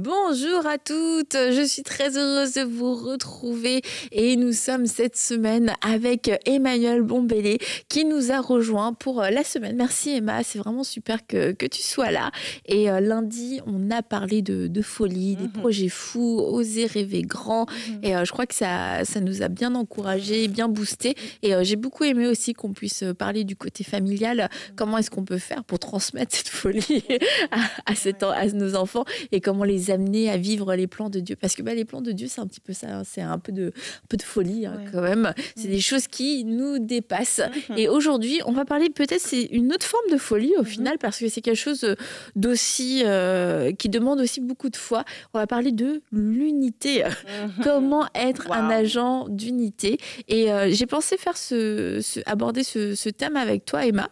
Bonjour à toutes, je suis très heureuse de vous retrouver et nous sommes cette semaine avec Emmanuel Bombélé qui nous a rejoint pour la semaine. Merci Emma, c'est vraiment super que tu sois là. Et lundi, on a parlé de folie, des projets fous, oser rêver grand. Et je crois que ça nous a bien encouragés, bien boosté. Et j'ai beaucoup aimé aussi qu'on puisse parler du côté familial. Comment est-ce qu'on peut faire pour transmettre cette folie à nos enfants et comment les amener à vivre les plans de Dieu. Parce que les plans de Dieu, c'est un petit peu ça, hein. C'est un peu de folie quand même. C'est des choses qui nous dépassent. Et aujourd'hui, on va parler peut-être, c'est une autre forme de folie au final, parce que c'est quelque chose d'aussi, qui demande aussi beaucoup de foi. On va parler de l'unité. Comment être un agent d'unité. Et j'ai pensé faire aborder ce thème avec toi, Emma.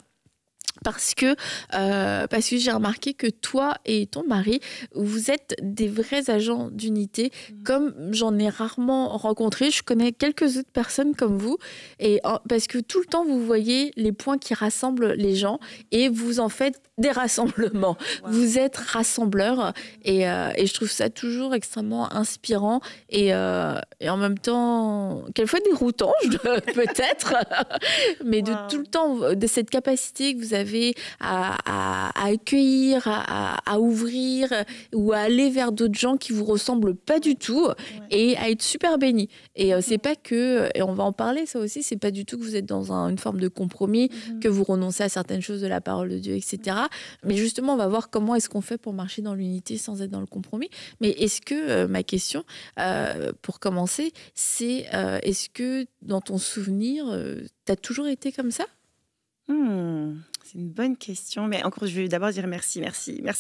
Parce que j'ai remarqué que toi et ton mari, vous êtes des vrais agents d'unité, comme j'en ai rarement rencontré. Je connais quelques autres personnes comme vous, parce que tout le temps, vous voyez les points qui rassemblent les gens et vous en faites des rassemblements. Wow. Vous êtes rassembleurs et je trouve ça toujours extrêmement inspirant et en même temps, quelquefois déroutant, peut-être, mais de tout le temps, de cette capacité que vous avez à accueillir, à ouvrir ou à aller vers d'autres gens qui vous ressemblent pas du tout et à être super bénis. Et c'est pas que, et on va en parler ça aussi, c'est pas du tout que vous êtes dans une forme de compromis, que vous renoncez à certaines choses de la parole de Dieu, etc. Mais justement, on va voir comment est-ce qu'on fait pour marcher dans l'unité sans être dans le compromis. Mais est-ce que, ma question, pour commencer, c'est est-ce que dans ton souvenir, t'as toujours été comme ça ? C'est une bonne question, mais encore, je vais d'abord dire merci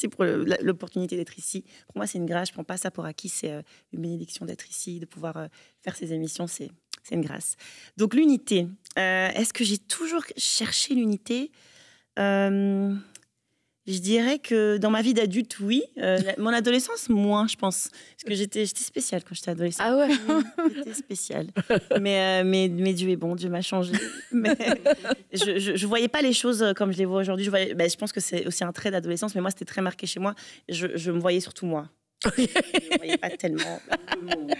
pour l'opportunité d'être ici. Pour moi, c'est une grâce, je ne prends pas ça pour acquis, c'est une bénédiction d'être ici, de pouvoir faire ces émissions, c'est une grâce. Donc l'unité, est-ce que j'ai toujours cherché l'unité ? Je dirais que dans ma vie d'adulte, oui. Mon adolescence, moins, je pense. Parce que j'étais spéciale quand j'étais adolescente. Ah ouais. J'étais spéciale. Mais Dieu est bon, Dieu m'a changée. Mais je voyais pas les choses comme je les vois aujourd'hui. Je pense que c'est aussi un trait d'adolescence, mais moi, c'était très marqué chez moi. Je me voyais surtout moi. Je ne voyais pas tellement le monde.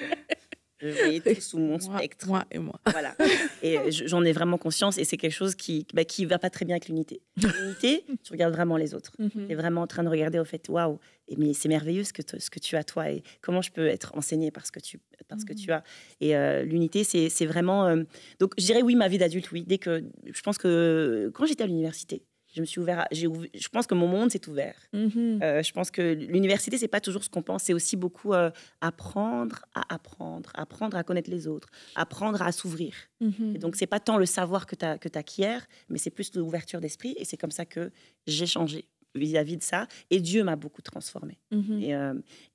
Je voyais tout sous mon spectre. Moi et moi. Voilà. Et j'en ai vraiment conscience. Et c'est quelque chose qui va pas très bien avec l'unité. L'unité, tu regardes vraiment les autres. Tu es vraiment en train de regarder au fait, waouh, mais c'est merveilleux ce que tu as toi. Et comment je peux être enseignée par ce que tu as. Et l'unité, c'est vraiment... Donc, je dirais oui, ma vie d'adulte, oui. Je pense que quand j'étais à l'université, je me suis je pense que mon monde s'est ouvert. Je pense que l'université, c'est pas toujours ce qu'on pense. C'est aussi beaucoup apprendre à connaître les autres, apprendre à s'ouvrir. Et donc, c'est pas tant le savoir que tu acquiers, mais c'est plus l'ouverture d'esprit. Et c'est comme ça que j'ai changé vis-à-vis de ça. Et Dieu m'a beaucoup transformée.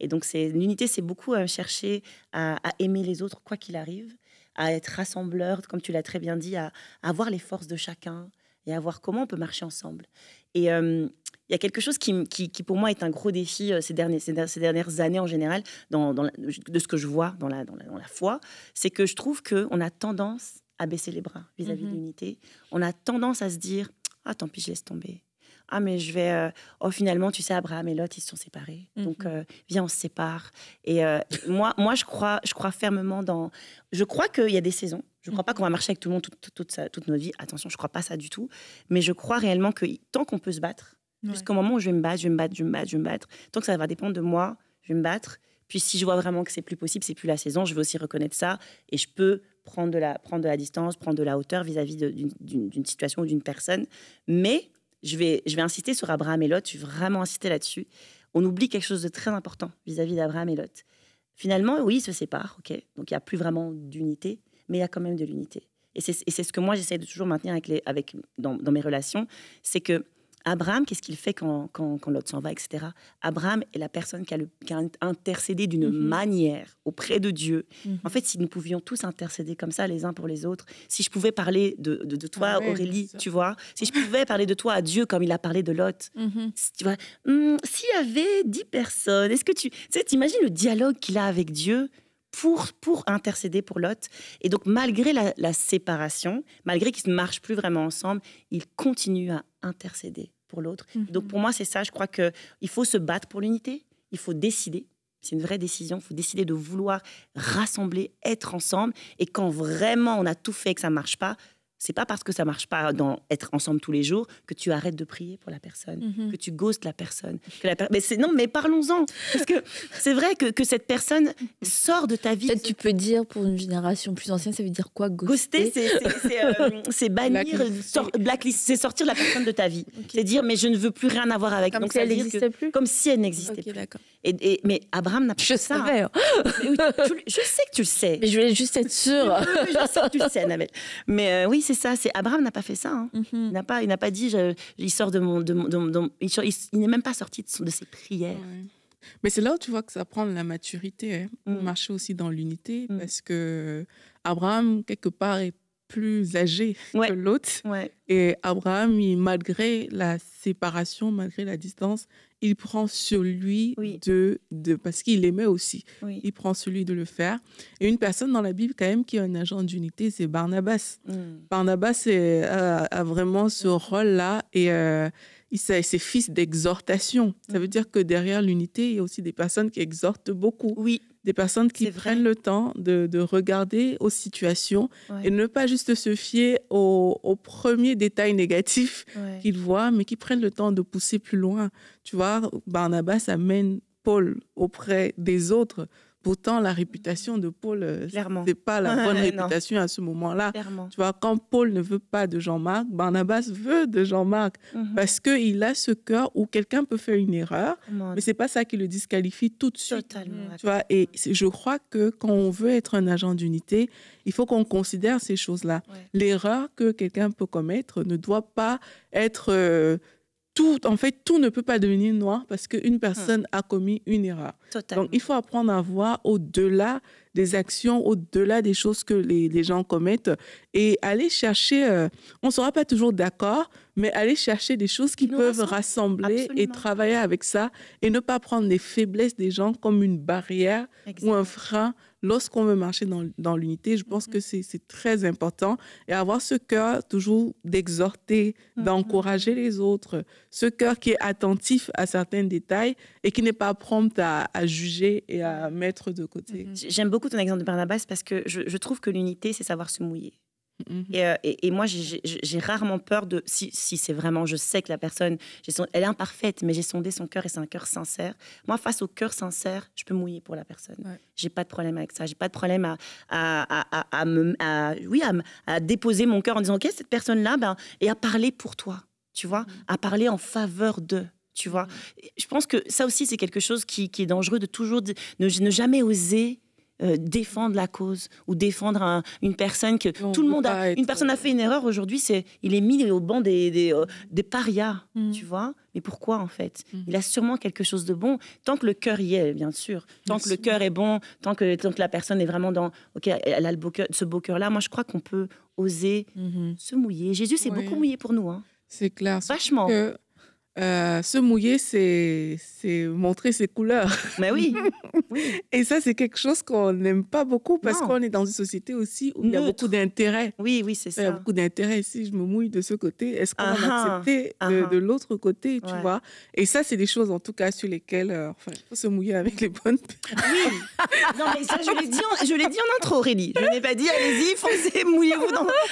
Et donc, l'unité, c'est beaucoup chercher à aimer les autres, quoi qu'il arrive, à être rassembleur, comme tu l'as très bien dit, à voir les forces de chacun, et à voir comment on peut marcher ensemble. Et il y a quelque chose qui pour moi est un gros défi ces dernières années en général, de ce que je vois dans la foi, c'est que je trouve qu'on a tendance à baisser les bras vis-à-vis de l'unité. On a tendance à se dire « Ah, tant pis, je laisse tomber. Ah, mais je vais... finalement, tu sais, Abraham et Lot, ils se sont séparés. Donc, viens, on se sépare. » Et moi, je crois fermement dans... Je crois qu'il y a des saisons. Je ne crois pas qu'on va marcher avec tout le monde toute notre vie. Attention, je ne crois pas ça du tout. Mais je crois réellement que tant qu'on peut se battre, jusqu'au moment où je vais me battre, tant que ça va dépendre de moi, je vais me battre. Puis si je vois vraiment que c'est plus possible, c'est plus la saison, je vais aussi reconnaître ça. Et je peux prendre de la distance, prendre de la hauteur vis-à-vis d'une situation ou d'une personne. Mais je vais insister sur Abraham et Lot. Je vais vraiment insister là-dessus. On oublie quelque chose de très important vis-à-vis d'Abraham et Lot. Finalement, oui, ils se séparent, ok. Donc il n'y a plus vraiment d'unité, mais il y a quand même de l'unité. Et c'est ce que moi, j'essaie de toujours maintenir dans mes relations, c'est que Abraham, qu'est-ce qu'il fait quand Lot s'en va, etc. Abraham est la personne qui a intercédé d'une manière auprès de Dieu. En fait, si nous pouvions tous intercéder comme ça les uns pour les autres, si je pouvais parler de toi, Aurélie, tu vois, si je pouvais parler de toi à Dieu comme il a parlé de Lot, tu vois, s'il y avait 10 personnes, est-ce que tu t'imagines le dialogue qu'il a avec Dieu pour intercéder pour Lot. Et donc, malgré la séparation, malgré qu'ils ne marchent plus vraiment ensemble, ils continuent à intercéder pour l'autre. Donc, pour moi, c'est ça. Je crois qu'il faut se battre pour l'unité. Il faut décider C'est une vraie décision. Il faut décider de vouloir rassembler, être ensemble. Et quand vraiment on a tout fait et que ça ne marche pas, c'est pas parce que ça marche pas dans être ensemble tous les jours que tu arrêtes de prier pour la personne, que tu ghostes la personne. Mais parlons-en. Parce que c'est vrai que cette personne sort de ta vie. Peut-être tu peux dire, pour une génération plus ancienne, ça veut dire quoi, ghoster? C'est bannir, blacklist, c'est sortir la personne de ta vie. C'est dire, mais je ne veux plus rien avoir avec. Comme si elle n'existait plus? Comme si elle n'existait plus. D'accord. Mais Abraham n'a pas fait ça. Savais. Je sais que tu le sais. Mais je voulais juste être sûre. Je sais que tu le sais, Annabelle. Mais oui, c'est ça. Abraham n'a pas fait ça. Hein. Il n'a pas dit, il sort il n'est même pas sorti de ses prières. Ouais. Mais c'est là où tu vois que ça prend de la maturité, pour marcher aussi dans l'unité, parce que Abraham, quelque part, est plus âgé que l'autre. Ouais. Et Abraham, malgré la séparation, malgré la distance, il prend sur lui parce qu'il aimait aussi. Oui. Il prend sur lui de le faire. Et une personne dans la Bible, quand même, qui est un agent d'unité, c'est Barnabas. Barnabas a vraiment ce rôle-là et c'est fils d'exhortation. Ça veut dire que derrière l'unité, il y a aussi des personnes qui exhortent beaucoup. Oui. Des personnes qui prennent le temps de regarder aux situations et ne pas juste se fier aux premiers détails négatifs qu'ils voient, mais qui prennent le temps de pousser plus loin. Tu vois, Barnabas amène Paul auprès des autres. Pourtant, la réputation de Paul, c'est pas la bonne réputation à ce moment-là. Clairement. Tu vois, quand Paul ne veut pas de Jean-Marc, Barnabas veut de Jean-Marc parce qu'il a ce cœur où quelqu'un peut faire une erreur, mais c'est pas ça qui le disqualifie tout de suite. Totalement. Tu vois, et je crois que quand on veut être un agent d'unité, il faut qu'on considère ces choses-là. Ouais. L'erreur que quelqu'un peut commettre ne doit pas être... tout ne peut pas devenir noir parce qu'une personne a commis une erreur. Totalement. Donc, il faut apprendre à voir au-delà des actions, au-delà des choses que les gens commettent et aller chercher, on ne sera pas toujours d'accord, mais aller chercher des choses qui peuvent rassembler et travailler avec ça et ne pas prendre les faiblesses des gens comme une barrière ou un frein lorsqu'on veut marcher dans l'unité. Je pense que c'est très important et avoir ce cœur toujours d'exhorter, d'encourager les autres, ce cœur qui est attentif à certains détails et qui n'est pas prompt à juger et à mettre de côté. J'aime beaucoup ton exemple de Barnabas parce que je trouve que l'unité, c'est savoir se mouiller. Et moi, j'ai rarement peur de... Si c'est vraiment... Je sais que la personne, elle est imparfaite, mais j'ai sondé son cœur et c'est un cœur sincère. Moi, face au cœur sincère, je peux mouiller pour la personne. Ouais. J'ai pas de problème avec ça. J'ai pas de problème à déposer mon cœur en disant, OK, cette personne-là, et à parler pour toi, tu vois, à parler en faveur d'eux. Tu vois, je pense que ça aussi, c'est quelque chose qui est dangereux de toujours ne jamais oser défendre la cause ou défendre une personne que tout le monde a. Une personne a fait une erreur aujourd'hui, il est mis au banc des parias, tu vois. Mais pourquoi en fait? Il a sûrement quelque chose de bon. Tant que le cœur y est, bien sûr. Tant que le cœur est bon, tant que la personne est vraiment dans. Ok, elle a ce beau cœur-là. Moi, je crois qu'on peut oser se mouiller. Jésus s'est beaucoup mouillé pour nous. Hein. C'est clair. Vachement. Se mouiller, c'est montrer ses couleurs. Mais oui. Et ça, c'est quelque chose qu'on n'aime pas beaucoup parce qu'on est dans une société aussi où il y a beaucoup d'intérêts. Oui, c'est ça. Il y a beaucoup d'intérêts. Si je me mouille de ce côté, est-ce qu'on va m'accepter de l'autre côté, tu vois? Et ça, c'est des choses, en tout cas, sur lesquelles il faut se mouiller avec les bonnes personnes. Oui. Non, mais ça, je l'ai dit en intro, Aurélie. Je n'ai pas dit, allez-y, foncez, mouillez-vous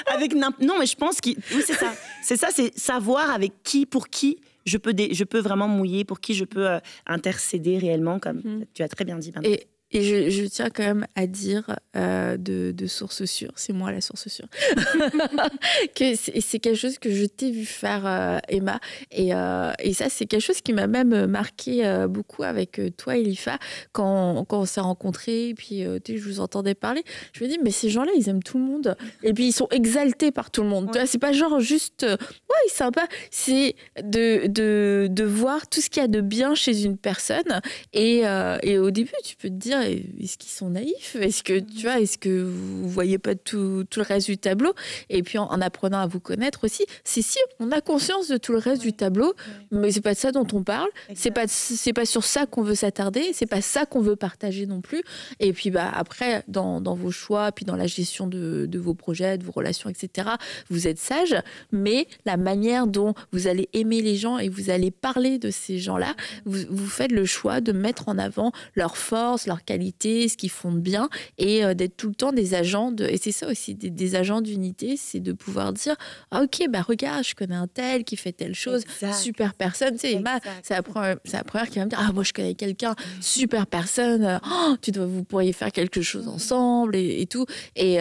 avec n'importe... Non, mais je pense que... Oui, c'est ça. C'est ça, c'est savoir avec qui, pour qui... Je peux vraiment mouiller, pour qui je peux intercéder réellement, comme tu as très bien dit. Et je tiens quand même à dire de source sûre, c'est moi la source sûre, que c'est quelque chose que je t'ai vu faire, Emma. Et ça, c'est quelque chose qui m'a même marqué beaucoup avec toi, Elifa, quand on s'est rencontrés. Et puis, je vous entendais parler. Je me dis, mais ces gens-là, ils aiment tout le monde. Et puis, ils sont exaltés par tout le monde. Ouais. C'est pas genre juste, ouais, sympa. C'est de voir tout ce qu'il y a de bien chez une personne. Et au début, tu peux te dire, dire, est-ce qu'ils sont naïfs? Est-ce que, tu vois, est-ce que vous voyez pas tout le reste du tableau? Et puis, en apprenant à vous connaître aussi, si on a conscience de tout le reste du tableau, mais c'est pas de ça dont on parle. C'est pas sur ça qu'on veut s'attarder. C'est pas ça qu'on veut partager non plus. Et puis, après, dans vos choix, puis dans la gestion de vos projets, de vos relations, etc., vous êtes sage, mais la manière dont vous allez aimer les gens et vous allez parler de ces gens-là, vous faites le choix de mettre en avant leurs forces, leurs qualités, ce qu'ils font de bien, et d'être tout le temps des agents et c'est ça aussi, des agents d'unité, c'est de pouvoir dire ah, ok, regarde, je connais un tel qui fait telle chose, super personne. Tu sais, Emma, c'est la première qui va me dire ah, moi je connais quelqu'un, super personne, vous pourriez faire quelque chose ensemble et tout. Et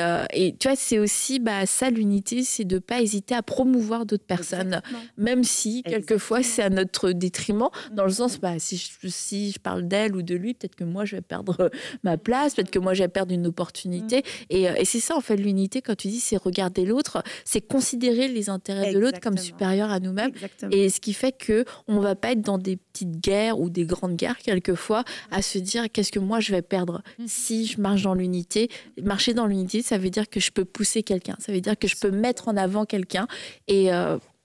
tu vois, c'est aussi ça l'unité, c'est de ne pas hésiter à promouvoir d'autres personnes, même si quelquefois c'est à notre détriment, dans le sens si je parle d'elle ou de lui, peut-être que moi je vais perdre ma place, peut-être que moi je vais perdre une opportunité. Et c'est ça en fait l'unité, quand tu dis c'est regarder l'autre, c'est considérer les intérêts de l'autre comme supérieurs à nous-mêmes. Et ce qui fait qu'on ne va pas être dans des petites guerres ou des grandes guerres quelquefois à se dire qu'est-ce que moi je vais perdre si je marche dans l'unité. Marcher dans l'unité, ça veut dire que je peux pousser quelqu'un, ça veut dire que je peux mettre en avant quelqu'un et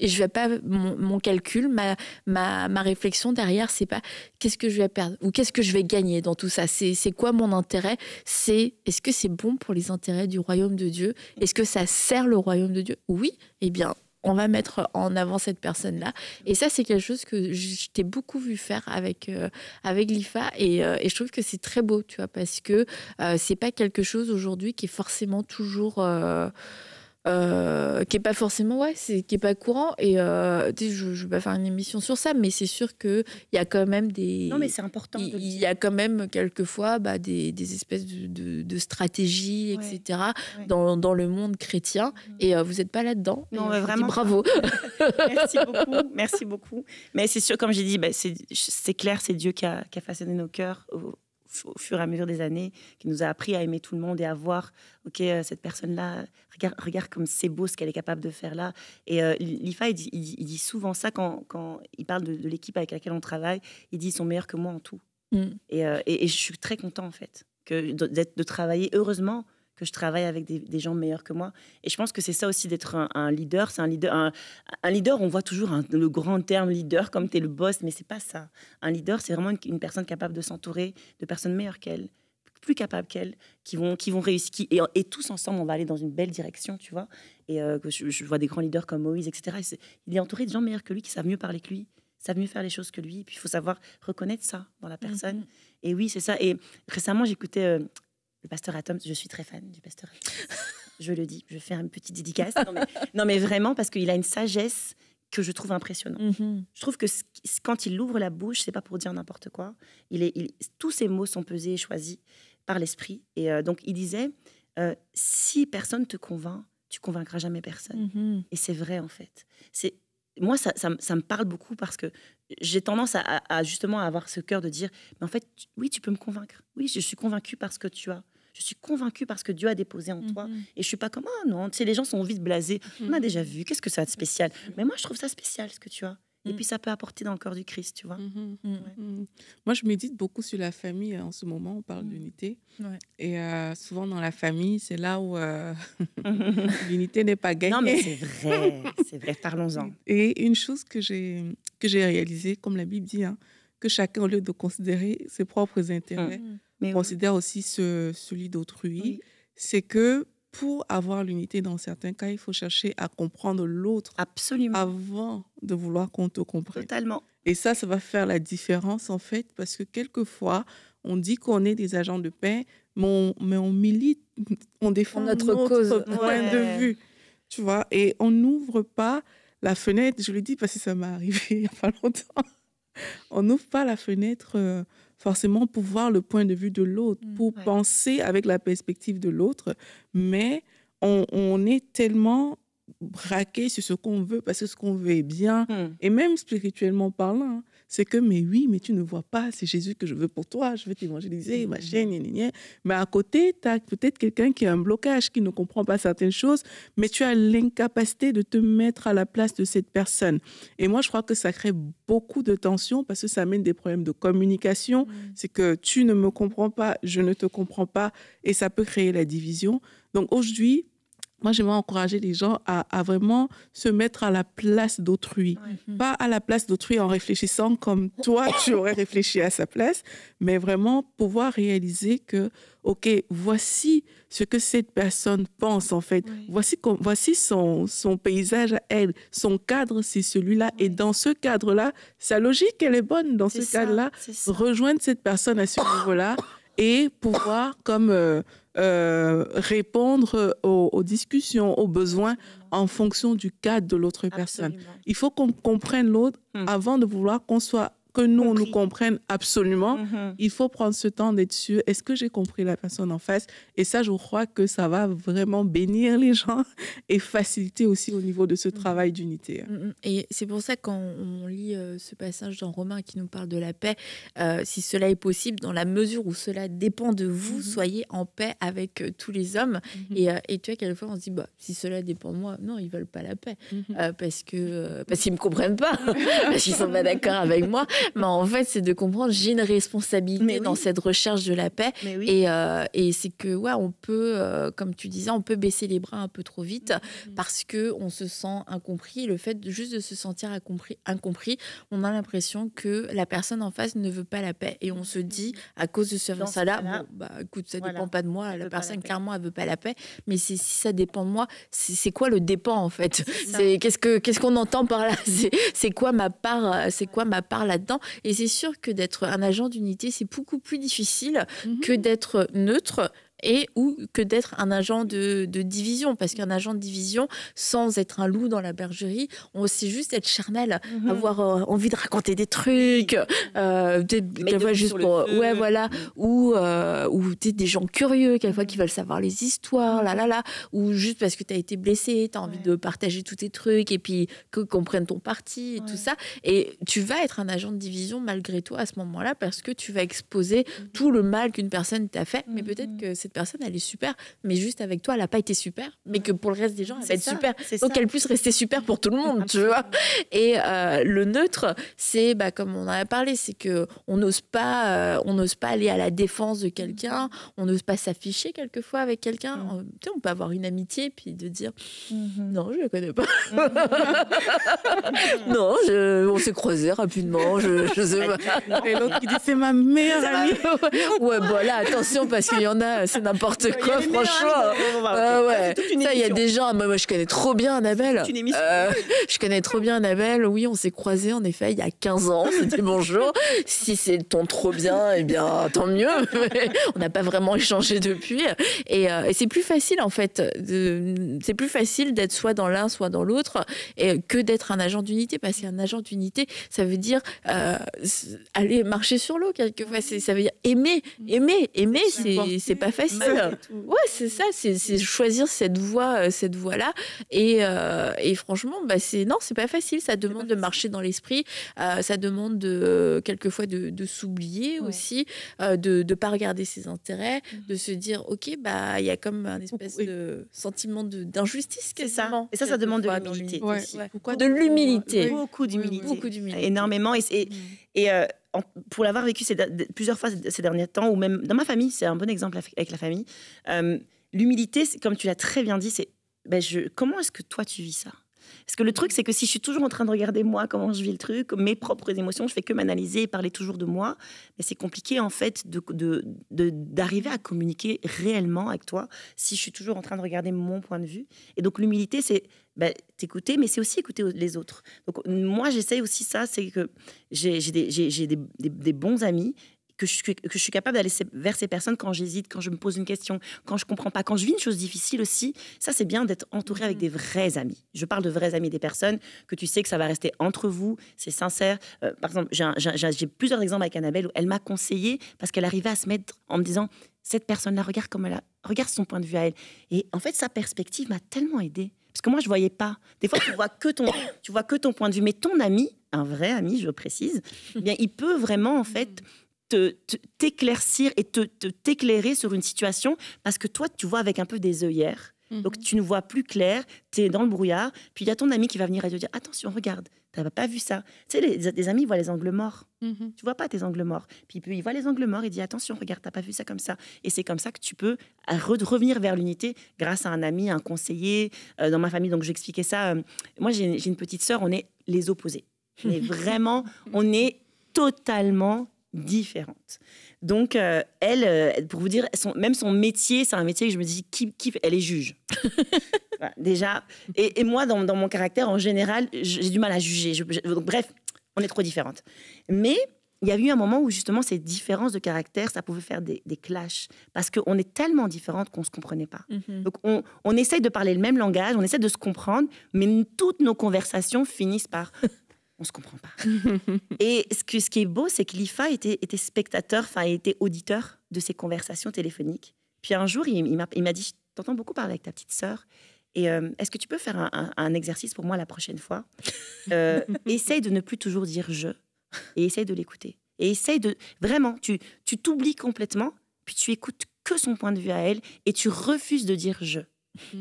je vais pas, mon calcul, ma réflexion derrière, c'est pas qu'est-ce que je vais perdre ou qu'est-ce que je vais gagner dans tout ça. C'est quoi mon intérêt? Est-ce que c'est bon pour les intérêts du royaume de Dieu? Est-ce que ça sert le royaume de Dieu? Oui, eh bien, on va mettre en avant cette personne-là. Et ça, c'est quelque chose que je t'ai beaucoup vu faire avec l'IFA. Et je trouve que c'est très beau, tu vois, parce que c'est pas quelque chose aujourd'hui qui est forcément toujours... qui est pas forcément qui est pas courant et je vais pas faire une émission sur ça, mais c'est sûr que il y a quand même non, mais c'est important il y a quand même quelquefois des espèces de stratégies, etc. dans le monde chrétien et vous êtes pas là-dedans. Non, mais vraiment bravo. merci beaucoup, mais c'est sûr, comme j'ai dit, c'est clair, c'est Dieu qui a façonné nos cœurs au fur et à mesure des années, qui nous a appris à aimer tout le monde et à voir, cette personne-là, regarde comme c'est beau ce qu'elle est capable de faire là. Et l'IFA, il dit souvent ça quand il parle de l'équipe avec laquelle on travaille. Il dit ils sont meilleurs que moi en tout. Et je suis très content, en fait, de travailler, heureusement, que je travaille avec des gens meilleurs que moi. Et je pense que c'est ça aussi d'être un leader. C'est un leader, on voit toujours le grand terme leader, comme tu es le boss, mais c'est pas ça. Un leader, c'est vraiment une personne capable de s'entourer de personnes meilleures qu'elle, plus capables qu'elle, qui vont réussir. Et tous ensemble, on va aller dans une belle direction, tu vois. Et je vois des grands leaders comme Moïse, etc. Il est entouré de gens meilleurs que lui, qui savent mieux parler que lui, savent mieux faire les choses que lui. Et puis, il faut savoir reconnaître ça dans la personne. Et oui, c'est ça. Et récemment, j'écoutais... le pasteur Atom, je suis très fan du pasteur Atom. Je le dis, je fais une petite dédicace. Non, mais vraiment, parce qu'il a une sagesse que je trouve impressionnante. Je trouve que quand il ouvre la bouche, c'est pas pour dire n'importe quoi. Tous ses mots sont pesés et choisis par l'esprit. Et donc, il disait, si personne te convainc, tu convaincras jamais personne. Et c'est vrai, en fait. Moi, ça me parle beaucoup parce que j'ai tendance à justement avoir ce cœur de dire, mais en fait, oui, tu peux me convaincre. Oui, je suis convaincue parce que tu as. Je suis convaincue parce que Dieu a déposé en toi. Et je suis pas comme, non, tu sais, les gens sont vite blasés. On a déjà vu, qu'est-ce que ça a de spécial? Mais moi, je trouve ça spécial, ce que tu as. Et puis, ça peut apporter dans le corps du Christ, tu vois. Moi, je médite beaucoup sur la famille en ce moment. On parle d'unité. Et souvent, dans la famille, c'est là où l'unité n'est pas gagnée. Non, mais c'est vrai, parlons-en. Et une chose que j'ai réalisée, comme la Bible dit, que chacun, au lieu de considérer ses propres intérêts, considère aussi celui d'autrui, c'est que pour avoir l'unité dans certains cas, il faut chercher à comprendre l'autre. Absolument. Avant de vouloir qu'on te comprenne. Totalement. Et ça va faire la différence, en fait, parce que quelquefois, on dit qu'on est des agents de paix, mais on milite, on défend notre point de vue, tu vois, et on n'ouvre pas la fenêtre, je le dis parce que ça m'est arrivé il n'y a pas longtemps, on n'ouvre pas la fenêtre forcément pour voir le point de vue de l'autre, pour penser avec la perspective de l'autre, mais on est tellement braqué sur ce qu'on veut, parce que ce qu'on veut est bien, et même spirituellement parlant, c'est que, mais oui, mais tu ne vois pas, c'est Jésus que je veux pour toi, je veux t'évangéliser, machin, mais à côté, tu as peut-être quelqu'un qui a un blocage, qui ne comprend pas certaines choses, mais tu as l'incapacité de te mettre à la place de cette personne. Et moi, je crois que ça crée beaucoup de tensions parce que ça amène des problèmes de communication. C'est que tu ne me comprends pas, je ne te comprends pas, et ça peut créer la division. Donc aujourd'hui, moi, j'aimerais encourager les gens à vraiment se mettre à la place d'autrui. Pas à la place d'autrui en réfléchissant comme toi, tu aurais réfléchi à sa place, mais vraiment pouvoir réaliser que, OK, voici ce que cette personne pense, en fait. Voici son paysage à elle. Son cadre, c'est celui-là. Et dans ce cadre-là, sa logique, elle est bonne. Dans ce cadre-là, rejoindre cette personne à ce niveau-là et pouvoir comme... répondre aux discussions, aux besoins en fonction du cadre de l'autre personne. Il faut qu'on comprenne l'autre avant de vouloir que nous, on nous comprenne absolument. Il faut prendre ce temps d'être sûr, est-ce que j'ai compris la personne en face? Et ça, je crois que ça va vraiment bénir les gens et faciliter aussi au niveau de ce travail d'unité. Et c'est pour ça quand on lit ce passage dans Romains qui nous parle de la paix, si cela est possible, dans la mesure où cela dépend de vous, soyez en paix avec tous les hommes. Et tu vois, quelquefois, on se dit, si cela dépend de moi, non, ils ne veulent pas la paix. Parce qu'ils ne me comprennent pas, parce qu'ils ne sont pas d'accord avec moi. Mais en fait, c'est de comprendre, j'ai une responsabilité dans cette recherche de la paix. Et c'est que, on peut, comme tu disais, on peut baisser les bras un peu trop vite parce qu'on se sent incompris. Le fait juste de se sentir incompris, on a l'impression que la personne en face ne veut pas la paix. Et on se dit, à cause de ce ça-là, écoute, ça ne dépend pas de moi. La personne, clairement, elle ne veut pas la paix. Mais si ça dépend de moi, c'est quoi le dépend, en fait? Qu'est-ce qu'on entend par là? C'est quoi ma part là-dedans? Et c'est sûr que d'être un agent d'unité, c'est beaucoup plus difficile que d'être neutre ou que d'être un agent de division. Parce qu'un agent de division, sans être un loup dans la bergerie, on sait juste être charnel, avoir envie de raconter des trucs, juste pour... ou des gens curieux, quelquefois qui veulent savoir les histoires, ou juste parce que tu as été blessé, tu as envie de partager tous tes trucs, et puis qu'on prenne ton parti, et tout ça. Et tu vas être un agent de division malgré toi à ce moment-là, parce que tu vas exposer tout le mal qu'une personne t'a fait, mais peut-être que cette personne, elle est super, mais juste avec toi, elle n'a pas été super, mais que pour le reste des gens, elle va être super. Donc, qu'elle puisse rester super pour tout le monde, tu vois. Et le neutre, c'est, comme on en a parlé, c'est qu'on n'ose pas aller à la défense de quelqu'un, on n'ose pas s'afficher quelquefois avec quelqu'un. On peut avoir une amitié, puis de dire, non, je ne la connais pas. Non, on s'est croisés rapidement, je sais pas. Et l'autre qui dit, c'est ma meilleure amie. Là, attention, parce qu'il y en a, c'est n'importe quoi, franchement. Ça, il y a des gens, moi je connais trop bien Annabelle. Je connais trop bien Annabelle, oui, on s'est croisés en effet il y a 15 ans, c'était bonjour. Si c'est le ton trop bien, eh bien tant mieux. On n'a pas vraiment échangé depuis. Et c'est plus facile en fait, c'est plus facile d'être soit dans l'un, soit dans l'autre, que d'être un agent d'unité, parce qu'un agent d'unité, ça veut dire aller marcher sur l'eau quelquefois, ça veut dire aimer, c'est pas facile. C'est ça, c'est choisir cette voie-là. Et franchement, c'est pas facile. Ça demande de marcher dans l'esprit. Ça demande quelquefois de s'oublier aussi, de pas regarder ses intérêts, de se dire, OK, il y a comme un espèce de sentiment d'injustice. C'est ça. Et ça demande de l'humilité. De l'humilité. Beaucoup d'humilité. Énormément. Et pour l'avoir vécu plusieurs fois ces derniers temps, ou même dans ma famille, c'est un bon exemple avec la famille. L'humilité, comme tu l'as très bien dit, c'est comment est-ce que toi tu vis ça? Parce que le truc, c'est que si je suis toujours en train de regarder moi, comment je vis le truc, mes propres émotions, je fais que m'analyser et parler toujours de moi, mais c'est compliqué en fait d'arriver à communiquer réellement avec toi si je suis toujours en train de regarder mon point de vue. Et donc l'humilité, c'est t'écouter, mais c'est aussi écouter les autres. Donc moi, j'essaye aussi ça, c'est que j'ai des bons amis, que je suis capable d'aller vers ces personnes quand j'hésite, quand je me pose une question, quand je comprends pas, quand je vis une chose difficile aussi. Ça, c'est bien d'être entouré avec des vrais amis. Je parle de vrais amis, des personnes que tu sais que ça va rester entre vous, c'est sincère. Par exemple, j'ai plusieurs exemples avec Annabelle où elle m'a conseillé parce qu'elle arrivait à se mettre en me disant, cette personne-là, regarde son point de vue à elle. Et en fait, sa perspective m'a tellement aidée. Parce que moi, je voyais pas. Des fois, tu vois que ton point de vue. Mais ton ami, un vrai ami, je précise, eh bien, il peut vraiment, en fait, t'éclaircir et t'éclairer sur une situation parce que toi, tu vois avec un peu des œillères. Donc, tu ne vois plus clair, tu es dans le brouillard. Puis, il y a ton ami qui va venir et te dire « Attention, regarde, tu n'avais pas vu ça. » Tu sais, les amis voient les angles morts. Tu vois pas tes angles morts. Puis, il voit les angles morts et dit « Attention, regarde, tu n'as pas vu ça comme ça. » Et c'est comme ça que tu peux revenir vers l'unité grâce à un ami, un conseiller. Dans ma famille, donc j'expliquais ça. Moi, j'ai une petite sœur, on est les opposés. On est totalement différentes. Donc, elle, pour vous dire, même son métier, c'est un métier que je me dis, elle est juge. Voilà, déjà. Et moi, dans mon caractère, en général, j'ai du mal à juger. Donc, bref, on est trop différentes. Mais il y a eu un moment où, justement, ces différences de caractère, ça pouvait faire des clashs. Parce qu'on est tellement différentes qu'on ne se comprenait pas. Donc, on essaye de parler le même langage, on essaie de se comprendre, mais toutes nos conversations finissent par... on ne se comprend pas. Et ce qui est beau, c'est que l'IFA était spectateur, enfin, était auditeur de ces conversations téléphoniques. Puis un jour, il m'a dit, « T'entends beaucoup parler avec ta petite sœur. Et est-ce que tu peux faire un exercice pour moi la prochaine fois ? Essaye de ne plus toujours dire « je » et essaye de l'écouter. Et essaye de... Vraiment, tu t'oublies complètement, puis tu écoutes que son point de vue à elle et tu refuses de dire « je ».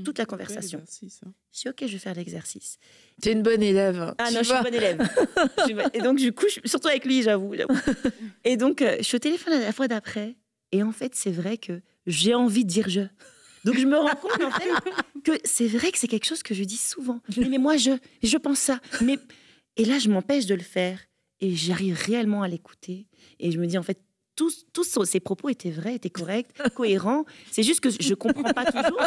Toute la conversation. Je dis, OK, je vais faire l'exercice. Tu es une bonne élève. Ah non, je suis une bonne élève. Et donc, du coup, surtout avec lui, j'avoue. Et donc, je suis au téléphone la fois d'après. Et en fait, c'est vrai que j'ai envie de dire je. Donc, je me rends compte, en fait, que c'est vrai que c'est quelque chose que je dis souvent. Mais moi, je pense ça. Et là, je m'empêche de le faire. Et j'arrive réellement à l'écouter. Et je me dis, en fait, tous ces propos étaient vrais, étaient corrects, cohérents. C'est juste que je ne comprends pas toujours,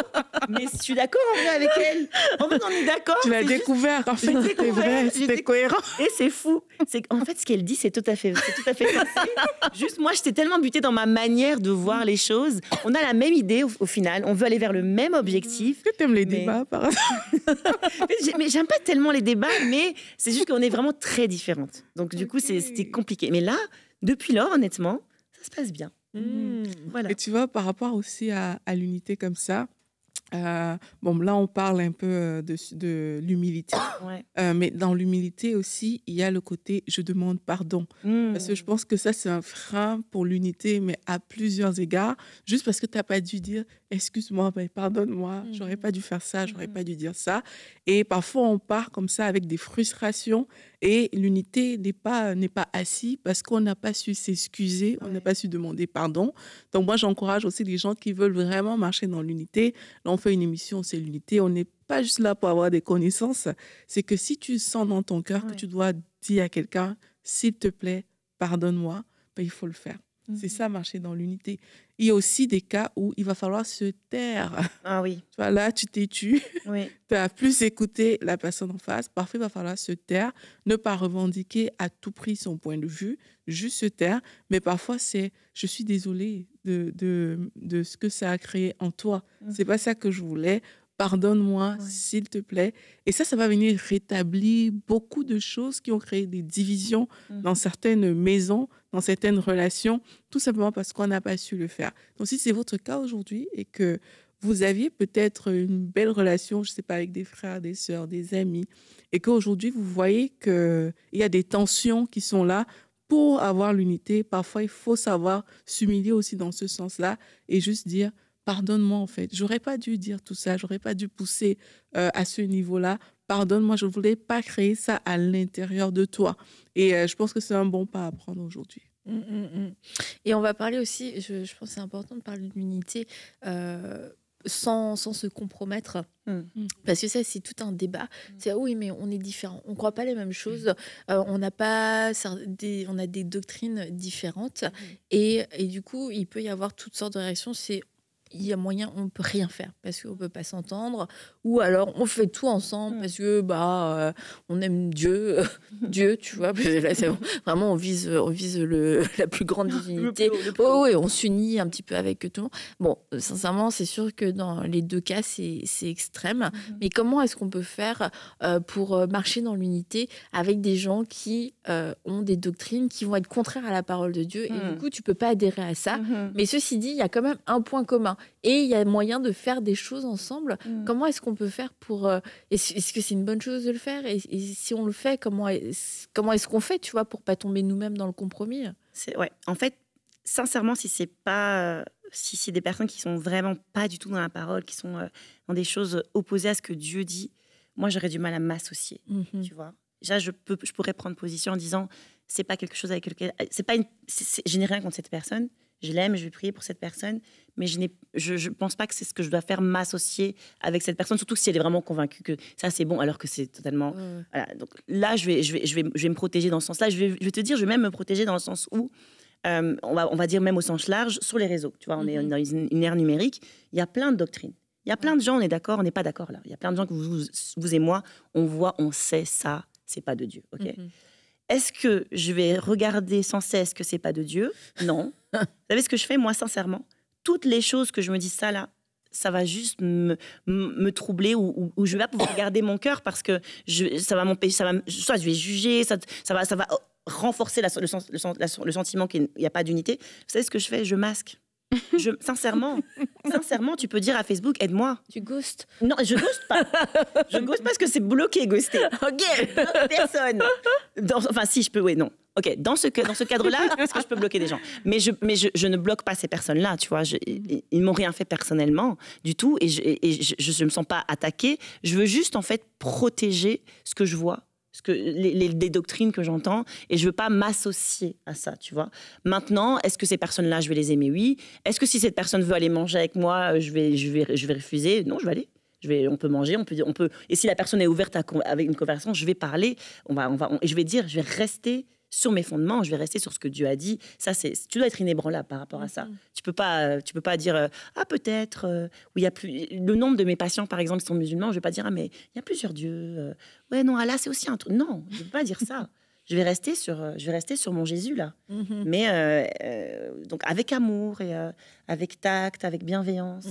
mais je suis d'accord en vrai avec elle. En fait, on est d'accord. Tu l'as découvert, en fait, c'était vrai, c'était cohérent. Et c'est fou. En fait, ce qu'elle dit, c'est tout à fait facile. Juste, moi, j'étais tellement butée dans ma manière de voir les choses. On a la même idée au final. On veut aller vers le même objectif. Est-ce que tu aimes les débats, par hasard? Mais j'aime pas tellement les débats, mais c'est juste qu'on est vraiment très différentes. Donc, du coup, c'était compliqué. Mais là, depuis lors, honnêtement, ça se passe bien. Voilà. Et tu vois, par rapport aussi à l'unité comme ça, bon, là, on parle un peu de l'humilité. Ouais. Mais dans l'humilité aussi, il y a le côté « je demande pardon ». Parce que je pense que ça, c'est un frein pour l'unité, mais à plusieurs égards. Juste parce que tu n'as pas dû dire « excuse-moi, pardonne-moi, j'aurais pas dû faire ça, j'aurais pas dû dire ça ». Et parfois, on part comme ça avec des frustrations et l'unité n'est pas assise parce qu'on n'a pas su s'excuser, on n'a pas su demander pardon. Donc, moi, j'encourage aussi les gens qui veulent vraiment marcher dans l'unité. Là, on fait une émission, c'est l'unité. On n'est pas juste là pour avoir des connaissances. C'est que si tu sens dans ton cœur que tu dois dire à quelqu'un, s'il te plaît, pardonne-moi, il faut le faire. C'est ça, marcher dans l'unité. Il y a aussi des cas où il va falloir se taire. Ah oui. Tu vois, là, tu t'es tu. Oui. Tu vas plus écouter la personne en face. Parfois, il va falloir se taire, ne pas revendiquer à tout prix son point de vue, juste se taire. Mais parfois, c'est « je suis désolée de ce que ça a créé en toi. C'est pas ça que je voulais. Pardonne-moi, s'il te plaît. » Et ça va venir rétablir beaucoup de choses qui ont créé des divisions dans certaines maisons, dans certaines relations, tout simplement parce qu'on n'a pas su le faire. Donc, si c'est votre cas aujourd'hui et que vous aviez peut-être une belle relation, je ne sais pas, avec des frères, des sœurs, des amis, et qu'aujourd'hui, vous voyez qu'il y a des tensions qui sont là, pour avoir l'unité, parfois, il faut savoir s'humilier aussi dans ce sens-là et juste dire « pardonne-moi, en fait, j'aurais pas dû dire tout ça, j'aurais pas dû pousser à ce niveau-là. Pardonne-moi, je ne voulais pas créer ça à l'intérieur de toi. » Et je pense que c'est un bon pas à prendre aujourd'hui. Et on va parler aussi, je pense que c'est important de parler de l'unité sans se compromettre. Parce que ça, c'est tout un débat. C'est oui, mais on est différents. On ne croit pas les mêmes choses. On a des doctrines différentes. Et du coup, il peut y avoir toutes sortes de réactions. Il y a moyen, on ne peut rien faire parce qu'on ne peut pas s'entendre, ou alors on fait tout ensemble parce que on aime Dieu, tu vois. Là, c'est vraiment, on vise la plus grande divinité. Oui, on s'unit un petit peu avec tout le monde. Bon, sincèrement, c'est sûr que dans les deux cas, c'est extrême. Mais comment est-ce qu'on peut faire pour marcher dans l'unité avec des gens qui ont des doctrines qui vont être contraires à la parole de Dieu et du coup, tu ne peux pas adhérer à ça. Mais ceci dit, il y a quand même un point commun. et il y a moyen de faire des choses ensemble. Comment est-ce qu'on peut faire pour... Est-ce que c'est une bonne chose de le faire, et si on le fait, comment est-ce qu'on fait, tu vois, pour pas tomber nous-mêmes dans le compromis? Ouais. En fait, sincèrement, si c'est des personnes qui sont vraiment pas du tout dans la parole, qui sont dans des choses opposées à ce que Dieu dit, moi, j'aurais du mal à m'associer, tu vois. Déjà, je pourrais prendre position en disant, c'est pas quelque chose avec lequel... je n'ai rien contre cette personne, je l'aime, je vais prier pour cette personne, mais je pense pas que c'est ce que je dois faire, m'associer avec cette personne, surtout si elle est vraiment convaincue que ça, c'est bon, alors que c'est totalement... Voilà. Donc là, je vais me protéger dans ce sens-là. Je vais te dire, je vais même me protéger dans le sens où, on va dire même au sens large, sur les réseaux. Tu vois, on est dans une ère numérique, il y a plein de doctrines. Il y a plein de gens, on est d'accord, on n'est pas d'accord là. Il y a plein de gens que vous et moi, on sait ça, c'est pas de Dieu. Ok. Est-ce que je vais regarder sans cesse que c'est pas de Dieu? Non. Vous savez ce que je fais, moi, sincèrement? Toutes les choses que je me dis, ça là, ça va juste me troubler, ou je vais pas pouvoir garder mon cœur, parce que ça va m'empêcher, soit je vais juger, ça va renforcer le sentiment qu'il n'y a pas d'unité. Vous savez ce que je fais? Je masque. Sincèrement, tu peux dire à Facebook, aide-moi. Tu ghostes? Non, je ghoste pas. Je ghoste parce que c'est bloqué, ghoster. Ok. Personne. Enfin, si, je peux, oui, non. Ok, dans ce cadre-là, est-ce que je peux bloquer des gens? Mais je ne bloque pas ces personnes-là, tu vois. Ils m'ont rien fait personnellement du tout, et je me sens pas attaquée. Je veux juste, en fait, protéger ce que je vois, des doctrines que j'entends, et je veux pas m'associer à ça, tu vois. Maintenant, est-ce que ces personnes-là, je vais les aimer? Oui. Est-ce que si cette personne veut aller manger avec moi, je vais refuser? Non, je vais aller. On peut manger, on peut. Et si la personne est ouverte avec une conversation, je vais parler. Et je vais dire, je vais rester sur mes fondements, je vais rester sur ce que Dieu a dit. Ça, tu dois être inébranlable par rapport à ça. Tu peux pas dire peut-être. Il y a plus. Le nombre de mes patients, par exemple, qui sont musulmans, je vais pas dire mais il y a plusieurs dieux. Ouais, non, Allah, c'est aussi un truc. Non, je vais pas dire ça. Je vais rester sur mon Jésus là. Mais donc avec amour et avec tact, avec bienveillance.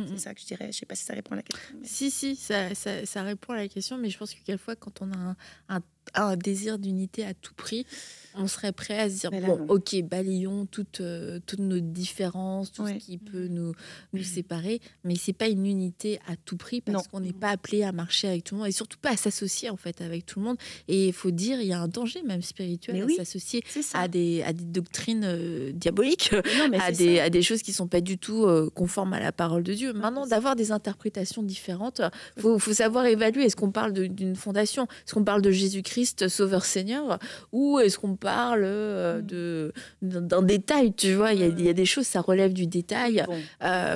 C'est ça que je dirais. Je sais pas si ça répond à la question. Mais... Si, ça répond à la question, mais je pense que quelquefois, quand on a un désir d'unité à tout prix, on serait prêt à se dire, bon, ok, balayons toutes nos différences, tout ce qui peut nous séparer, mais c'est pas une unité à tout prix, parce qu'on n'est pas appelé à marcher avec tout le monde, et surtout pas à s'associer en fait avec tout le monde. Et il faut dire, il y a un danger même spirituel à s'associer à des doctrines diaboliques, à des choses qui sont pas du tout conformes à la parole de Dieu. Maintenant, d'avoir des interprétations différentes, faut savoir évaluer. Est-ce qu'on parle d'une fondation? Est-ce qu'on parle de Jésus-Christ, Sauveur Seigneur, ou est-ce qu'on parle d'un détail, tu vois? Il y a des choses, ça relève du détail,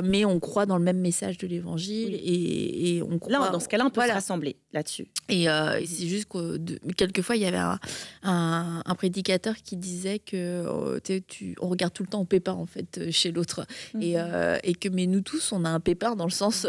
mais on croit dans le même message de l'Évangile, et on croit... Là, dans ce cas-là, on peut se rassembler là-dessus. Et c'est juste que quelquefois, il y avait un prédicateur qui disait que on regarde tout le temps au pépin, en fait, chez l'autre. Et que, mais nous tous, on a un pépin dans le sens,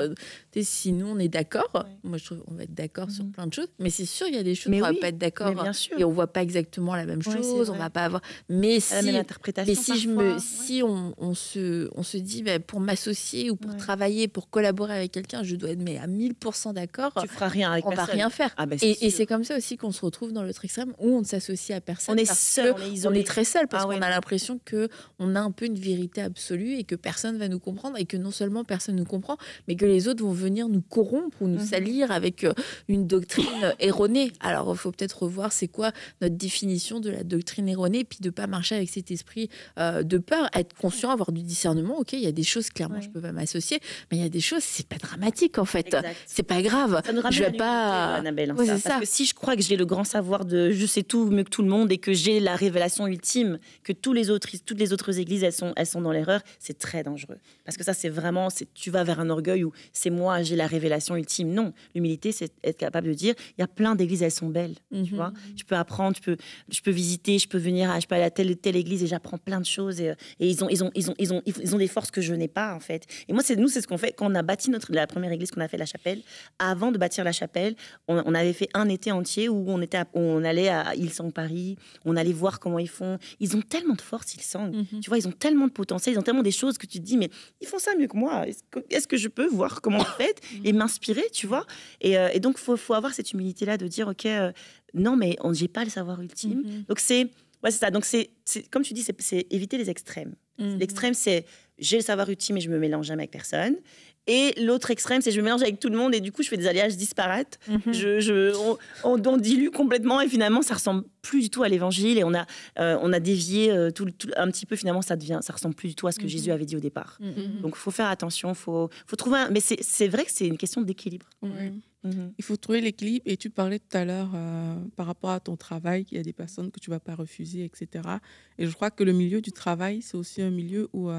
si nous, on est d'accord, moi, je trouve qu'on va être d'accord sur plein de choses, mais c'est sûr, il y a des choses où on va pas être d'accord, et on voit pas exactement la même chose, on va pas avoir... Mais si, la même interprétation, si on se dit, pour m'associer ou pour travailler, pour collaborer avec quelqu'un, je dois être à 1000% d'accord, tu feras rien avec personne. On va rien faire. Et c'est comme ça aussi qu'on se retrouve dans l'autre extrême, où on ne s'associe à personne. On est seul, on est très seul, parce qu'on a l'impression qu'on a un peu une vérité absolue, et que personne va nous comprendre, et que non seulement personne nous comprend, mais que les autres vont venir nous corrompre ou nous salir avec une doctrine erronée. Alors, il faut peut-être revoir c'est quoi notre définition de la doctrine erronée, puis de pas marcher avec cet esprit de peur, être conscient, avoir du discernement. Ok, il y a des choses, clairement, je peux pas m'associer, mais il y a des choses, c'est pas dramatique, en fait. C'est pas grave. Ça nous ramène je vais pas... Annabelle, parce que si je crois que j'ai le grand savoir de je sais tout mieux que tout le monde, et que j'ai la révélation ultime, que toutes les autres églises, elles sont dans l'erreur, c'est très dangereux. Parce que ça, c'est vraiment, tu vas vers un orgueil où c'est moi, j'ai la révélation ultime. Non, l'humilité, c'est être capable de dire, il y a plein d'églises, elles sont belles. Tu vois, je peux apprendre, je peux visiter, je peux aller à telle église, et j'apprends plein de choses, et ils ont des forces que je n'ai pas, en fait. Et moi, c'est ce qu'on fait quand on a bâti la première église qu'on a fait, la chapelle. Avant de bâtir la chapelle, on avait fait un été entier où on allait à Hillsong Paris, on allait voir comment ils font. Ils ont tellement de force, Hillsong. Tu vois, ils ont tellement de potentiel, ils ont tellement des choses que tu te dis, mais ils font ça mieux que moi. Est-ce que je peux voir comment vous faites et m'inspirer, tu vois? Et donc, faut avoir cette humilité-là de dire, ok, non, mais j'ai pas le savoir ultime. Donc, c'est ça. Donc, c'est comme tu dis, c'est éviter les extrêmes. L'extrême, c'est j'ai le savoir utile, mais je me mélange jamais avec personne. Et l'autre extrême, c'est je me mélange avec tout le monde et du coup, je fais des alliages disparates. On dilue complètement et finalement, ça ressemble plus du tout à l'évangile et on a dévié un petit peu. Finalement, ça ressemble plus du tout à ce que Jésus avait dit au départ. Donc, il faut faire attention, faut trouver mais c'est vrai que c'est une question d'équilibre. Il faut trouver l'équilibre. Et tu parlais tout à l'heure par rapport à ton travail, qu'il y a des personnes que tu ne vas pas refuser, etc. Et je crois que le milieu du travail, c'est aussi un milieu où...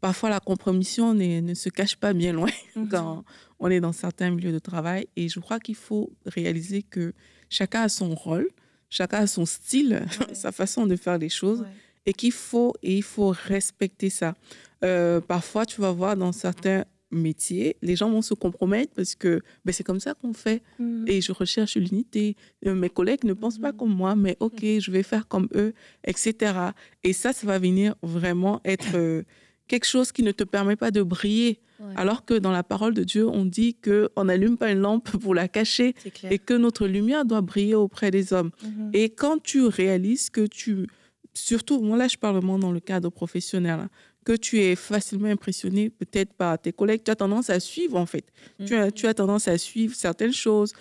parfois, la compromission ne se cache pas bien loin quand on est dans certains milieux de travail. Et je crois qu'il faut réaliser que chacun a son rôle, chacun a son style, sa façon de faire les choses, et il faut respecter ça. Parfois, tu vas voir dans certains métiers, les gens vont se compromettre parce que c'est comme ça qu'on fait. Et je recherche l'unité. Mes collègues ne pensent pas comme moi, mais OK, je vais faire comme eux, etc. Et ça va venir vraiment être... quelque chose qui ne te permet pas de briller. Alors que dans la parole de Dieu, on dit qu'on n'allume pas une lampe pour la cacher et que notre lumière doit briller auprès des hommes. Et quand tu réalises que surtout, moi là je parle vraiment dans le cadre professionnel, hein, que tu es facilement impressionné peut-être par tes collègues, tu as tendance à suivre en fait. Tu as tendance à suivre certaines choses.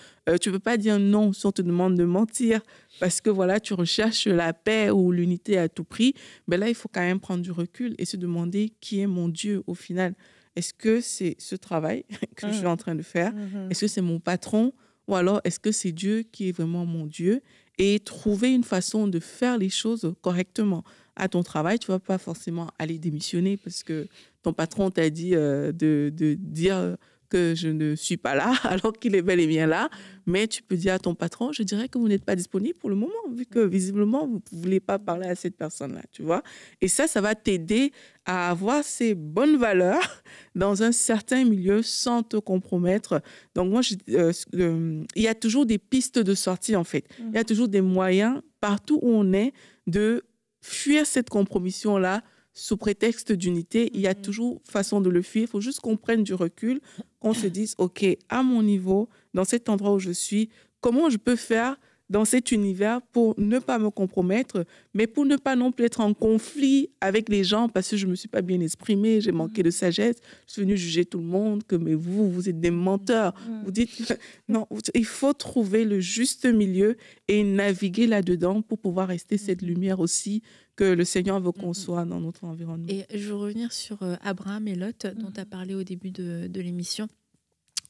Tu ne peux pas dire non si on te demande de mentir parce que voilà, tu recherches la paix ou l'unité à tout prix. Mais là, il faut quand même prendre du recul et se demander qui est mon Dieu au final. Est-ce que c'est ce travail que je suis en train de faire? Est-ce que c'est mon patron? Ou alors, est-ce que c'est Dieu qui est vraiment mon Dieu? Et trouver une façon de faire les choses correctement. À ton travail, tu ne vas pas forcément aller démissionner parce que ton patron t'a dit de dire que je ne suis pas là alors qu'il est bel et bien là. Mais tu peux dire à ton patron, je dirais que vous n'êtes pas disponible pour le moment vu que visiblement, vous ne voulez pas parler à cette personne-là, tu vois. Et ça va t'aider à avoir ces bonnes valeurs dans un certain milieu sans te compromettre. Donc, moi, il y a toujours des pistes de sortie, en fait. Il y a toujours des moyens, partout où on est, de fuir cette compromission-là sous prétexte d'unité. Il y a toujours façon de le fuir. Il faut juste qu'on prenne du recul, qu'on se dise, OK, à mon niveau, dans cet endroit où je suis, comment je peux faire dans cet univers pour ne pas me compromettre, mais pour ne pas non plus être en conflit avec les gens parce que je ne me suis pas bien exprimée, j'ai manqué de sagesse, je suis venue juger tout le monde, que mais vous êtes des menteurs. Vous dites, non, il faut trouver le juste milieu et naviguer là-dedans pour pouvoir rester cette lumière aussi que le Seigneur veut qu'on soit dans notre environnement. Et je veux revenir sur Abraham et Lot, dont tu as parlé au début de l'émission.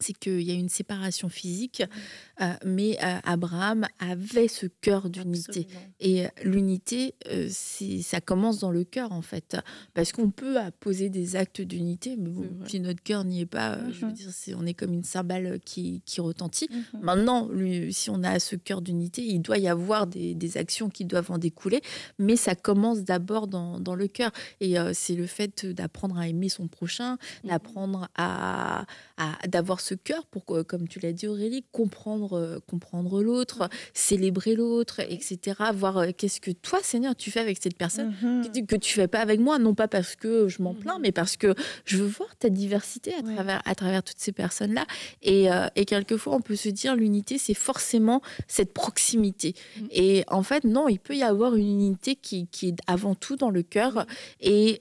C'est qu'il y a une séparation physique, mais Abraham avait ce cœur d'unité. Et l'unité, ça commence dans le cœur, en fait. Parce qu'on peut poser des actes d'unité, mais bon, si notre cœur n'y est pas, je veux dire, on est comme une cymbale qui retentit. Maintenant, si on a ce cœur d'unité, il doit y avoir des actions qui doivent en découler, mais ça commence d'abord dans le cœur. Et c'est le fait d'apprendre à aimer son prochain, d'apprendre d'avoir ce cœur pour, comme tu l'as dit Aurélie, comprendre l'autre, célébrer l'autre, etc. Voir qu'est-ce que toi, Seigneur, tu fais avec cette personne que tu fais pas avec moi, non pas parce que je m'en plains, mais parce que je veux voir ta diversité à travers toutes ces personnes-là. Et quelquefois, on peut se dire l'unité, c'est forcément cette proximité. Et en fait, non, il peut y avoir une unité qui est avant tout dans le cœur et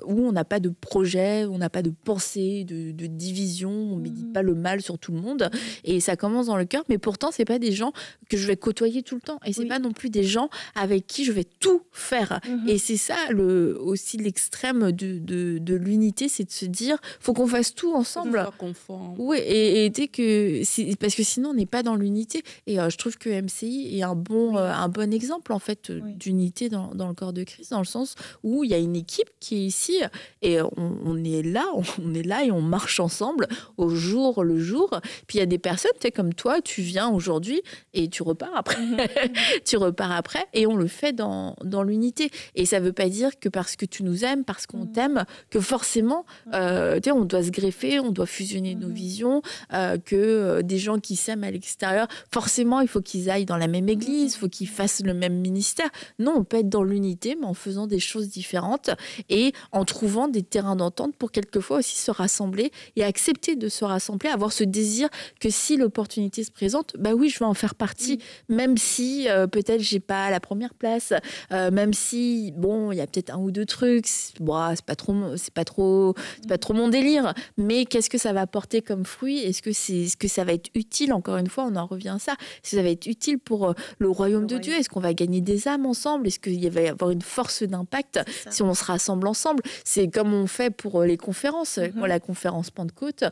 où on n'a pas de projet, on n'a pas de pensée, de division, on ne médite pas le mal sur tout le monde et ça commence dans le cœur, mais pourtant c'est pas des gens que je vais côtoyer tout le temps et c'est pas non plus des gens avec qui je vais tout faire. Et c'est ça aussi l'extrême de l'unité, c'est de se dire faut qu'on fasse tout ensemble. Oui, et dès que parce que sinon on n'est pas dans l'unité. Et je trouve que MCI est un bon exemple en fait d'unité dans le corps de Christ, dans le sens où il y a une équipe qui est ici et on est là et on marche ensemble au jour le jour. Puis il y a des personnes, tu sais, comme toi, tu viens aujourd'hui et tu repars après. Tu repars après et on le fait dans l'unité. Et ça ne veut pas dire que parce que tu nous aimes, parce qu'on t'aime, que forcément, tu sais, on doit se greffer, on doit fusionner nos visions, que des gens qui s'aiment à l'extérieur, forcément, il faut qu'ils aillent dans la même église, il faut qu'ils fassent le même ministère. Non, on peut être dans l'unité, mais en faisant des choses différentes et en trouvant des terrains d'entente pour quelquefois aussi se rassembler et accepter de se rassembler rassembler, avoir ce désir que si l'opportunité se présente, bah oui, je vais en faire partie, même si peut-être j'ai pas la première place, même si bon, il y a peut-être un ou deux trucs, c'est pas trop mon délire, mais qu'est-ce que ça va porter comme fruit? Est-ce que ça va être utile? Encore une fois, on en revient à ça. Est-ce que ça va être utile pour le royaume de Dieu? Est-ce qu'on va gagner des âmes ensemble? Est-ce qu'il va y avoir une force d'impact si on se rassemble ensemble? C'est comme on fait pour les conférences. Moi, la conférence Pentecôte,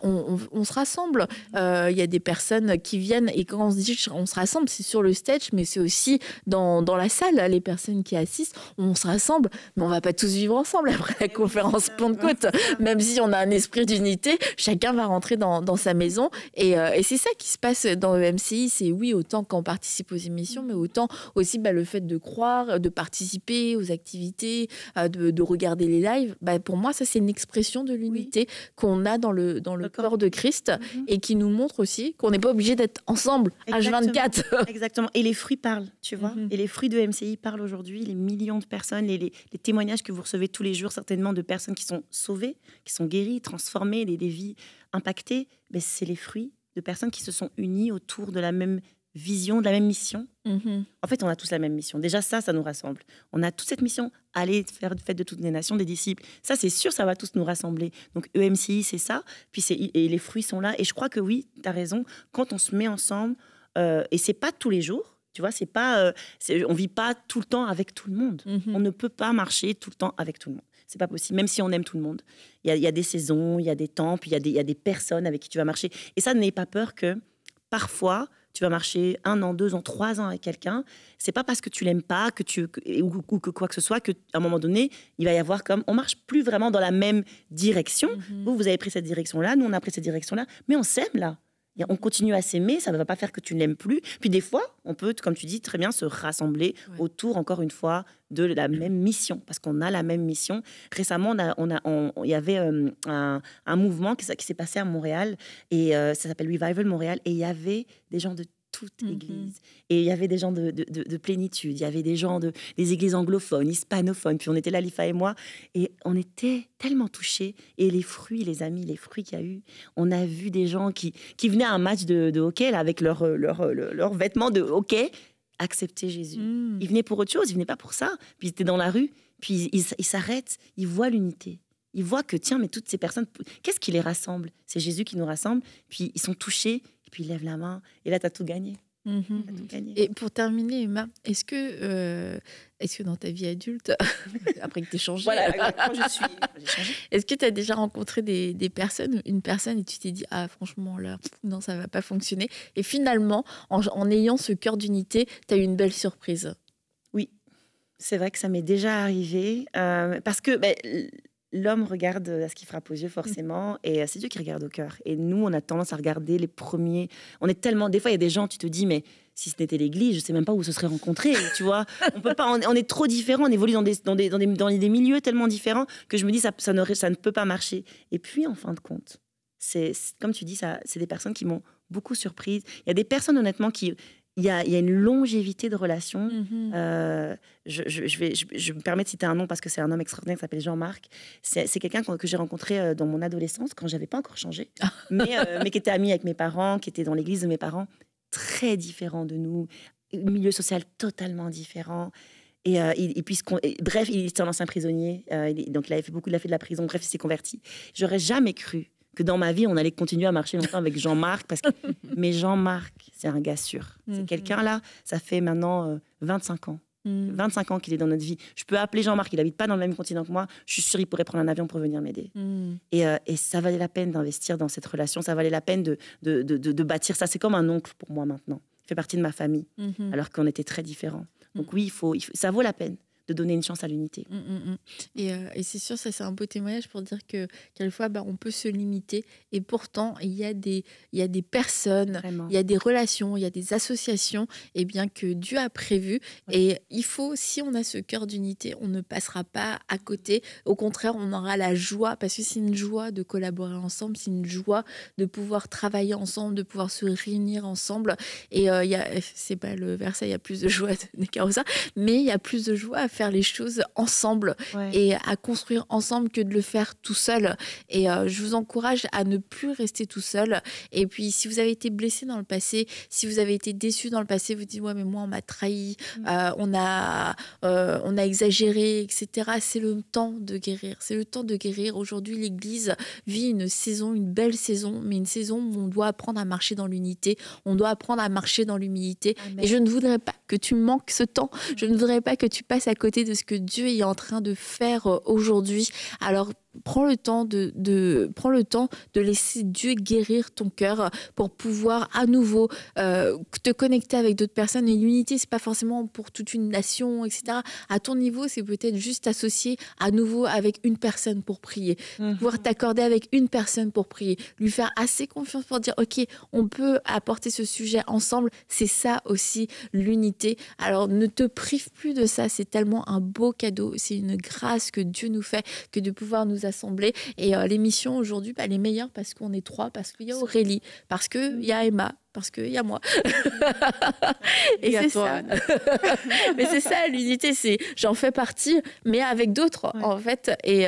on se rassemble. Il y a des personnes qui viennent et quand on se dit on se rassemble, c'est sur le stage, mais c'est aussi dans la salle. Les personnes qui assistent, on se rassemble, mais on va pas tous vivre ensemble après la conférence Pentecôte. Même si on a un esprit d'unité, chacun va rentrer dans sa maison. Et c'est ça qui se passe dans le MCI. C'est oui, autant quand on participe aux émissions, mais autant aussi le fait de croire, de participer aux activités, de regarder les lives. Pour moi, ça, c'est une expression de l'unité qu'on a dans le corps de Christ et qui nous montre aussi qu'on n'est pas obligé d'être ensemble H24. Exactement. Et les fruits parlent, tu vois. Et les fruits de MCI parlent aujourd'hui. Les millions de personnes, les témoignages que vous recevez tous les jours, certainement de personnes qui sont sauvées, qui sont guéries, transformées, des vies impactées, c'est les fruits de personnes qui se sont unies autour de la même vision, de la même mission. En fait, on a tous la même mission. Déjà, ça nous rassemble. On a toute cette mission, aller faire fête de toutes les nations, des disciples. Ça, c'est sûr, ça va tous nous rassembler. Donc, EMCI, c'est ça. Puis et les fruits sont là. Et je crois que oui, tu as raison. Quand on se met ensemble, et c'est pas tous les jours, tu vois, c'est pas, on vit pas tout le temps avec tout le monde. On ne peut pas marcher tout le temps avec tout le monde. C'est pas possible, même si on aime tout le monde. Il y a des saisons, il y a des temps, puis il y a des personnes avec qui tu vas marcher. Et ça, n'aie pas peur que parfois, tu vas marcher 1 an, 2 ans, 3 ans avec quelqu'un. C'est pas parce que tu l'aimes pas ou que quoi que ce soit qu'à un moment donné, il va y avoir on marche plus vraiment dans la même direction. Vous avez pris cette direction-là, nous on a pris cette direction-là, mais on s'aime là. On continue à s'aimer, ça ne va pas faire que tu ne l'aimes plus. Puis des fois, on peut, comme tu dis, très bien se rassembler autour, encore une fois, de la même mission, parce qu'on a la même mission. Récemment, il y avait un mouvement qui s'est passé à Montréal, et ça s'appelle Revival Montréal, et il y avait des gens de toute église. Et il y avait des gens de plénitude, il y avait des gens des églises anglophones, hispanophones, puis on était là, Lifa et moi, et on était tellement touchés. Et les fruits, les amis, les fruits qu'il y a eu, on a vu des gens qui venaient à un match de hockey là, avec leurs vêtements de hockey, accepter Jésus. Ils venaient pour autre chose, ils venaient pas pour ça. Puis ils étaient dans la rue, puis ils s'arrêtent, ils voient l'unité. Ils voient que, tiens, mais toutes ces personnes, qu'est-ce qui les rassemble? C'est Jésus qui nous rassemble, puis ils sont touchés, et puis ils lèvent la main, et là, tu as tout gagné. Et pour terminer, Emma, est-ce que dans ta vie adulte, après que tu aies changé, j'ai changé. Est-ce que tu as déjà rencontré une personne, et tu t'es dit, ah franchement, là, non, ça va pas fonctionner. Et finalement, en ayant ce cœur d'unité, tu as eu une belle surprise. Oui, c'est vrai que ça m'est déjà arrivé, parce que l'homme regarde à ce qui frappe aux yeux, forcément, et c'est Dieu qui regarde au cœur. Et nous, on a tendance à regarder les premiers. On est tellement. Des fois, il y a des gens, tu te dis, mais si ce n'était l'église, je ne sais même pas où on se serait rencontrés, tu vois. On peut pas. On est trop différents, on évolue dans des milieux tellement différents que je me dis, ça ne peut pas marcher. Et puis, en fin de compte, comme tu dis, c'est des personnes qui m'ont beaucoup surprise. Il y a des personnes, honnêtement, qui. Il y a une longévité de relation. Je me permets de citer un nom parce que c'est un homme extraordinaire qui s'appelle Jean-Marc. C'est quelqu'un que j'ai rencontré dans mon adolescence, quand je n'avais pas encore changé, mais qui était ami avec mes parents, qui était dans l'église de mes parents, très différent de nous, milieu social totalement différent. Bref, il était un ancien prisonnier, donc il avait fait de la prison. Bref, il s'est converti. J'aurais jamais cru que dans ma vie, on allait continuer à marcher longtemps avec Jean-Marc. Mais Jean-Marc, c'est un gars sûr. C'est quelqu'un là, ça fait maintenant 25 ans. 25 ans qu'il est dans notre vie. Je peux appeler Jean-Marc, il n'habite pas dans le même continent que moi. Je suis sûre qu'il pourrait prendre un avion pour venir m'aider. Et ça valait la peine d'investir dans cette relation. Ça valait la peine de bâtir ça. C'est comme un oncle pour moi maintenant. Il fait partie de ma famille, alors qu'on était très différents. Donc oui, ça vaut la peine de donner une chance à l'unité. Et c'est sûr, ça c'est un beau témoignage pour dire que quelquefois on peut se limiter, et pourtant il y a des personnes, Vraiment. Il y a des relations, il y a des associations que Dieu a prévues. Et il faut, si on a ce cœur d'unité, on ne passera pas à côté. Au contraire, on aura la joie, parce que c'est une joie de collaborer ensemble, c'est une joie de pouvoir travailler ensemble, de pouvoir se réunir ensemble. Et c'est pas le verset, il y a plus de joie de Carosa, mais il y a plus de joie à faire les choses ensemble et à construire ensemble que de le faire tout seul. Et je vous encourage à ne plus rester tout seul. Et puis, si vous avez été blessé dans le passé, si vous avez été déçu dans le passé, vous dites, ouais, mais moi, on m'a trahi, on a exagéré, etc. C'est le temps de guérir. C'est le temps de guérir. Aujourd'hui, l'Église vit une saison, une belle saison, mais une saison où on doit apprendre à marcher dans l'unité. On doit apprendre à marcher dans l'humilité. Amen. Et je ne voudrais pas que tu manques ce temps. Je ne voudrais pas que tu passes à côté de ce que Dieu est en train de faire aujourd'hui. Alors, prends le temps de laisser Dieu guérir ton cœur pour pouvoir à nouveau te connecter avec d'autres personnes. Et l'unité, c'est pas forcément pour toute une nation, etc. À ton niveau, c'est peut-être juste associé à nouveau avec une personne pour prier. Pouvoir t'accorder avec une personne pour prier. Lui faire assez confiance pour dire, OK, on peut apporter ce sujet ensemble. C'est ça aussi, l'unité. Alors, ne te prive plus de ça. C'est tellement un beau cadeau. C'est une grâce que Dieu nous fait que de pouvoir nous assembler. Et l'émission aujourd'hui, elle est meilleure parce qu'on est 3, parce qu'il y a Aurélie, parce qu'il y a Emma, parce qu'il y a moi. Et c'est ça. Mais c'est ça, l'unité, c'est j'en fais partie, mais avec d'autres, en fait. Et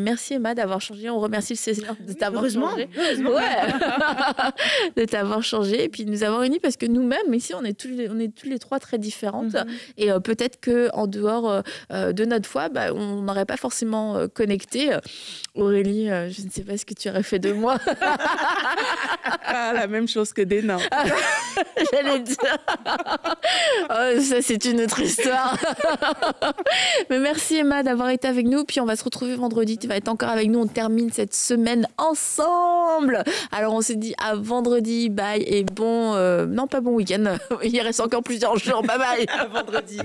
merci Emma d'avoir changé. On remercie le Seigneur de t'avoir changé. De t'avoir changé et puis de nous avoir unis parce que nous-mêmes, ici, on est tous les 3 très différentes. Et peut-être qu'en dehors de notre foi, on n'aurait pas forcément connecté. Aurélie, je ne sais pas ce que tu aurais fait de moi. La même chose que des nains. J'allais dire. Oh, ça, c'est une autre histoire. Mais merci Emma d'avoir été avec nous. Puis on va se retrouver vendredi. Tu vas être encore avec nous. On termine cette semaine ensemble. Alors on s'est dit à vendredi. Bye. Et bon... non, pas bon week-end. Il reste encore plusieurs jours. Bye bye. À vendredi.